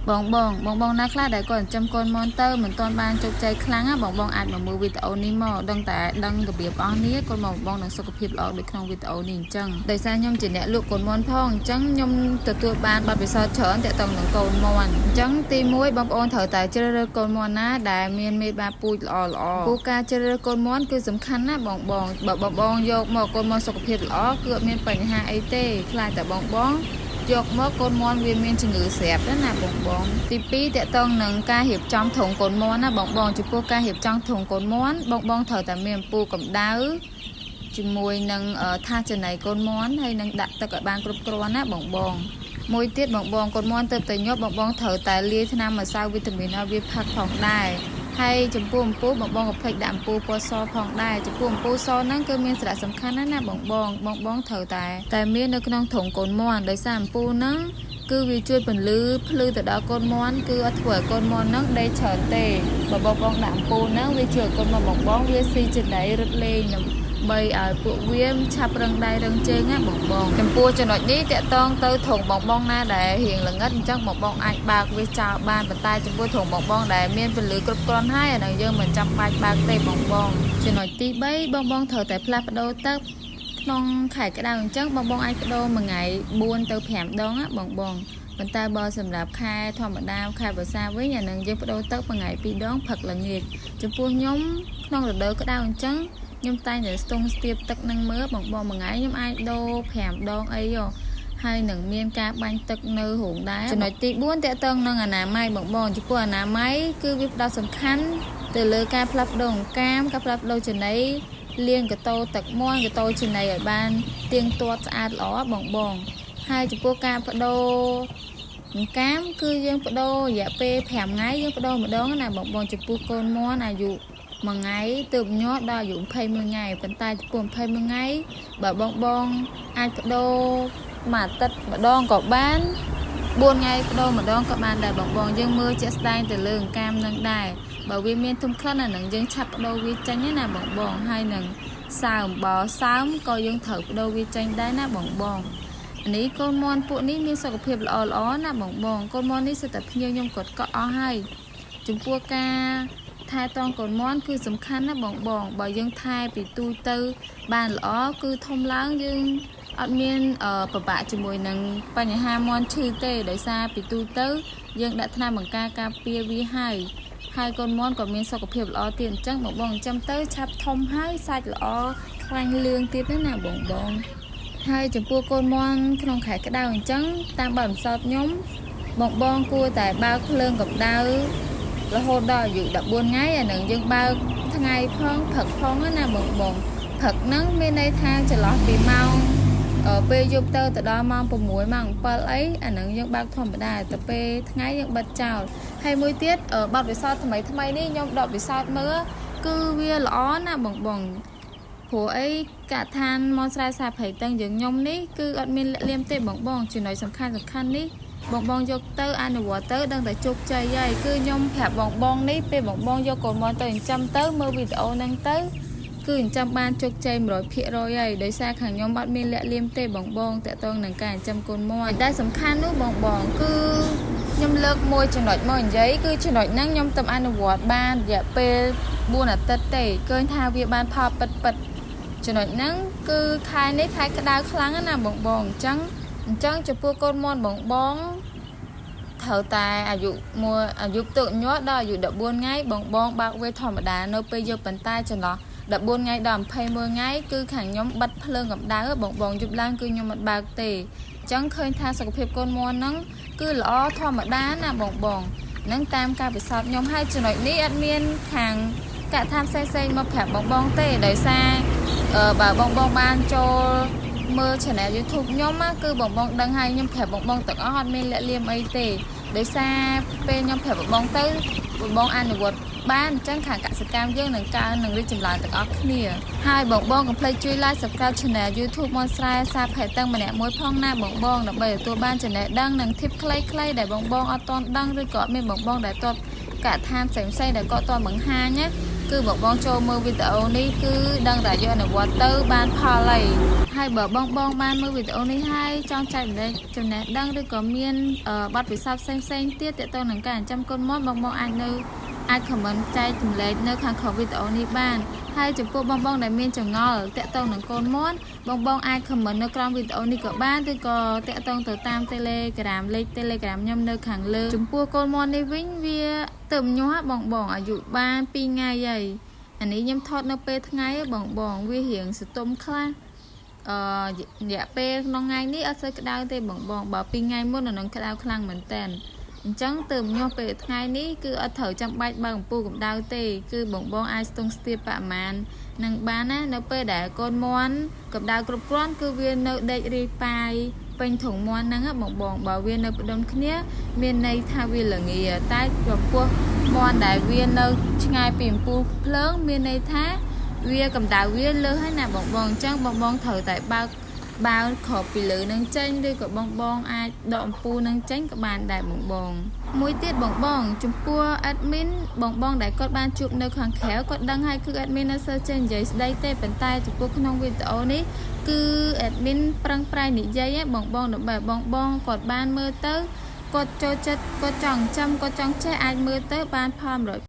បងណាខ្លះដែលគាត់ចាំកូនមនទៅមិនទាន់បានជោគជ័យខ្លាំងណាបងអាចមកមើលវីដេអូនេះមកដឹងតែដឹងរបៀបអស់នេះកូនបងនឹងសុខភាពល្អដូចក្នុងវីដេអូនេះអញ្ចឹងដោយសារខ្ញុំជាអ្នកលក់កូនមនផងអញ្ចឹងខ្ញុំទទួលបានបទពិសោធន៍ច្រើនទាក់ទងនឹងកូនមនអញ្ចឹងទី1បងប្អូនត្រូវតែជ្រើសរើសកូនមនណាដែលមានមេបាពូជល្អព្រោះការជ្រើសរើសកូនមនគឺសំខាន់ណាបងបើបងយកមកកូនមនសុខភាពល្អគឺអត់មានបញ្ហាអីទេខ្លាចតែបងយកមកកូនមន់វាមានជំងឺស្រាប់ណាបងទី2តកតងនឹងការរៀបចំធុងកូនមន់ណាបងចំពោះការរៀបចំធុងកូនមន់បងត្រូវតែមានអំពូលកម្ដៅជាមួយនឹងថាសចំណីកូនមន់ហើយនឹងដាក់ទឹកឲ្យបានគ្រប់គ្រាន់ណាបងមួយទៀតបងកូនមន់ទៅតែញាប់បងត្រូវតែលាយថ្នាំម្សៅវីតាមីនឲ្យវាផឹកផងដែរហើយចំពោះអំពូលបងក៏ភ្លេចដាក់អំពូលពណ៌សផងដែរចំពោះអំពូលសហ្នឹងគឺមានសារៈសំខាន់ណាស់បងត្រូវតែមាននៅក្នុងធុងកូនមន់ដោយសារអំពូលហ្នឹងគឺវាជួយពន្លឺភ្លឺទៅដល់កូនមន់គឺអត់ធ្វើឲ្យកូនមន់ហ្នឹងដេកច្រើនទេបើបងដាក់អំពូលហ្នឹងវាជួយឲ្យកូនមន់បងវាស៊ីចំណីរត់លេងដើម្បីឲ្យពួកវាឆាប់រឹងដៃរឹងជើងណាបងចំពោះចំណុចនេះតកតងទៅធុងបងណាដែលរៀងល្ងិតអញ្ចឹងបងអាចបើកវាចោលបានប៉ុន្តែចំពោះធុងបងដែលមានពន្លឺគ្រប់គ្រាន់ហើយអានោះយើងមិនចាំបាច់បើកទេបងចំណុចទី3បងត្រូវតែផ្លាស់ប្ដូរទឹកក្នុងខែក្តៅអញ្ចឹងបងអាចប្ដូរមួយថ្ងៃ4ទៅ5ដងណាបងប៉ុន្តែបើសម្រាប់ខែធម្មតាខែវស្សាវិញអានឹងយើងប្ដូរទឹកមួយថ្ងៃ2ដងផឹកល្ងាចចំពោះខ្ញុំក្នុងរដូវក្តៅអញ្ចឹងខ្ញុំតែងតែស្ទង់ស្ទាបទឹកនឹងមើលបងមួយថ្ងៃខ្ញុំអាចដូរ5ដងអីហើយនឹងមានការបាញ់ទឹកនៅរោងដែរចំណុចទី4តកតងនឹងអនាម័យបងចំពោះអនាម័យគឺវាផ្ដោតសំខាន់ទៅលើការផ្លាស់ប្ដូរកាមការផ្លាស់ប្ដូរចំណីលាងកតោទឹកមាន់កតោចំណីឲ្យបានទៀងទាត់ស្អាតល្អបងហើយចំពោះការប្ដូរកាមគឺយើងប្ដូររយៈពេល5ថ្ងៃយើងប្ដូរម្ដងណាបងចំពោះកូនមន់អាយុមួយថ្ងៃទើបញាត់ដល់អាយុ21ថ្ងៃប៉ុន្តែចំពោះ21ថ្ងៃបើបងអាចប្ដូរមួយអាទិត្យម្ដងក៏បាន4ថ្ងៃប្ដូរម្ដងក៏បានដែរបងយើងមើលជាក់ស្ដែងទៅលើអង្កាមនឹងដែរបើវាមានធំក្លិនអានឹងយើងឆាប់ប្ដូរវាចេញណាបងហើយនឹងសើមបើសើមក៏យើងត្រូវប្ដូរវាចេញដែរណាបងនេះកូនមន់ពួកនេះមានសុខភាពល្អណាបងកូនមន់នេះសិតតែភ្ញៀវខ្ញុំគាត់ក៏អស់ហើយចំពោះការថែទាំកូនមន់គឺសំខាន់ណាបងបើយើងថែពីទូទៅបានល្អគឺធំឡើងយើងអត់មានពិបាកជាមួយនឹងបញ្ហាមន់ឈឺទេដោយសារពីទូទៅយើងដាក់ថ្នាំបង្ការការពារវាហើយកូនមន់ក៏មានសុខភាពល្អទៀតអញ្ចឹងបងចាំទៅឆាប់ធំហើយសាច់ល្អខ្លាញ់លឿងទៀតណាបងហើយចំពោះកូនមន់ក្នុងខែក្តៅអញ្ចឹងតាមបទពិសោធន៍ខ្ញុំបងគួរតែបើកភ្លើងកម្ដៅរហូតដល់អាយុ14ថ្ងៃអានឹងយើងបើកថ្ងៃផងផឹកផងណាបងផឹកហ្នឹងមានន័យថាចន្លោះពីម៉ោងពេលយប់ទៅដល់ម៉ោង6ម៉ោង7អីអានឹងយើងបើកធម្មតាទៅពេលថ្ងៃយើងបិទចោលហើយមួយទៀតបទពិសោធន៍ថ្មីនេះខ្ញុំដកពិសោធន៍មើលគឺវាល្អណាបងព្រោះអីកាឋានមនស្រែសាព្រៃតឹងយើងខ្ញុំនេះគឺអត់មានលាក់លៀមទេបងចំណុចសំខាន់នេះបងយកទៅអនុវត្តទៅដឹងតែជោគជ័យហើយគឺខ្ញុំប្រាប់បងនេះពេលបងយកកូនមន់ទៅចិញ្ចឹមទៅមើលវីដេអូហ្នឹងទៅគឺចិញ្ចឹមបានជោគជ័យ 100% ហើយដោយសារខាងខ្ញុំអត់មានលាក់លៀមទេបងតាក់ទងនឹងការចិញ្ចឹមកូនមន់ដែលសំខាន់នោះបងគឺខ្ញុំលើកមួយចំណុចមកនិយាយគឺចំណុចហ្នឹងខ្ញុំទៅអនុវត្តបានរយៈពេល4អាទិត្យទេឃើញថាវាបានផលពិតចំណុចហ្នឹងគឺខែនេះខែក្តៅខ្លាំងណាបងអញ្ចឹងចំពោះកូនមន់បងត្រូវតែអាយុទៅញាត់ដល់អាយុ14ថ្ងៃបងបើកវាធម្មតានៅពេលយកប៉ុន្តែចន្លោះ14ថ្ងៃដល់21ថ្ងៃគឺខាងខ្ញុំបិទភ្លើងកម្ដៅបងយប់ឡើងគឺខ្ញុំមិនបើកទេអញ្ចឹងឃើញថាសុខភាពកូនមន់ហ្នឹងគឺល្អធម្មតាណាបងហ្នឹងតាមការពិសោធន៍ខ្ញុំហើយចំណុចនេះអត់មានខាងកថាផ្សេងមកប្រាប់បងទេដោយសារបើបងបានចូលមើល channel YouTube ខ្ញុំគឺបងដឹងហើយខ្ញុំប្រាប់បងទាំងអស់អត់មានលាក់លៀមអីទេដោយសារពេលខ្ញុំប្រាប់បងទៅបងអនុវត្តបានអញ្ចឹងខាងកសិកម្មយើងនឹងកើននឹងរីកចម្រើនទាំងអស់គ្នាហើយបងកុំភ្លេចជួយ like subscribe channel YouTube មនស្រែសាផេតឹងម្នាក់មួយផងណាបងដើម្បីទទួលបានចំណេះដឹងនិង tip ខ្លីៗដែលបងអត់ទាន់ដឹងឬក៏មានបងដែលទាត់កឋានផ្សេងដែលគាត់ទាន់បង្ហាញណា គឺបងបងចូលមើលវីដេអូនេះគឺដឹងតែយកអនុវត្តទៅបានផលហើយបើបងបានមើលវីដេអូនេះហើយចង់ចែកម្លែកចំណេះដឹងឬក៏មានបទពិសោធន៍ផ្សេងទៀតទាក់ទងនឹងការចិញ្ចឹមកូនមាន់បងអាចខមមិនចែកចម្លែកនៅខាងក្រោមវីដេអូនេះបានហើយចំពោះបងដែលមានចងល់តាក់ទងនឹងកូនមាន់បងអាចខមមិននៅក្រោមវីដេអូនេះក៏បានឬក៏តាក់ទងទៅតាម Telegram លេខ Telegram ខ្ញុំនៅខាងលើចំពោះកូនមាន់នេះវិញវាទៅញាស់បងអាយុបាន2ថ្ងៃហើយអានេះខ្ញុំថតនៅពេលថ្ងៃបងវារៀងសតុំខ្លះរយៈពេលក្នុងថ្ងៃនេះអត់សូវក្តៅទេបងបើ2ថ្ងៃមុននឹងក្តៅខ្លាំងមែនតើអញ្ចឹងទៅញាស់ពេលថ្ងៃនេះគឺអត់ត្រូវចាំបាច់បើកម្ពូលកម្ដៅទេគឺបងអាចស្ទង់ស្ទាបប្រមាណនឹងបានណានៅពេលដែលកូនមាន់កម្ដៅគ្រប់គ្រាន់គឺវានៅដេករីប៉ាយពេញធុងមាន់ហ្នឹងបងបើវានៅផ្ដុំគ្នាមានន័យថាវាល្ងាតែចំពោះមាន់ដែលវានៅឆ្ងាយពីអំពូលភ្លើងមានន័យថាវាកម្ដៅវាលើសហើយណាបងអញ្ចឹងបងត្រូវតែបើកខប់ពីលើនឹងចេញឬក៏បងអាចដកអំពូលនឹងចេញក៏បានដែរបងមួយទៀតបងចំពោះ admin បងដែលគាត់បានជួបនៅខាងក្រៅគាត់ដឹងហើយគឺ admin នៅសើចេះនិយាយស្ដីទេប៉ុន្តែចំពោះក្នុងវីដេអូនេះគឺ admin ប្រឹងប្រែងនិយាយបងដើម្បីបងគាត់បានមើលទៅគាត់ចូលចិត្តគាត់ចង់ចាំគាត់ចង់ចេះអាចមើលទៅបានផល100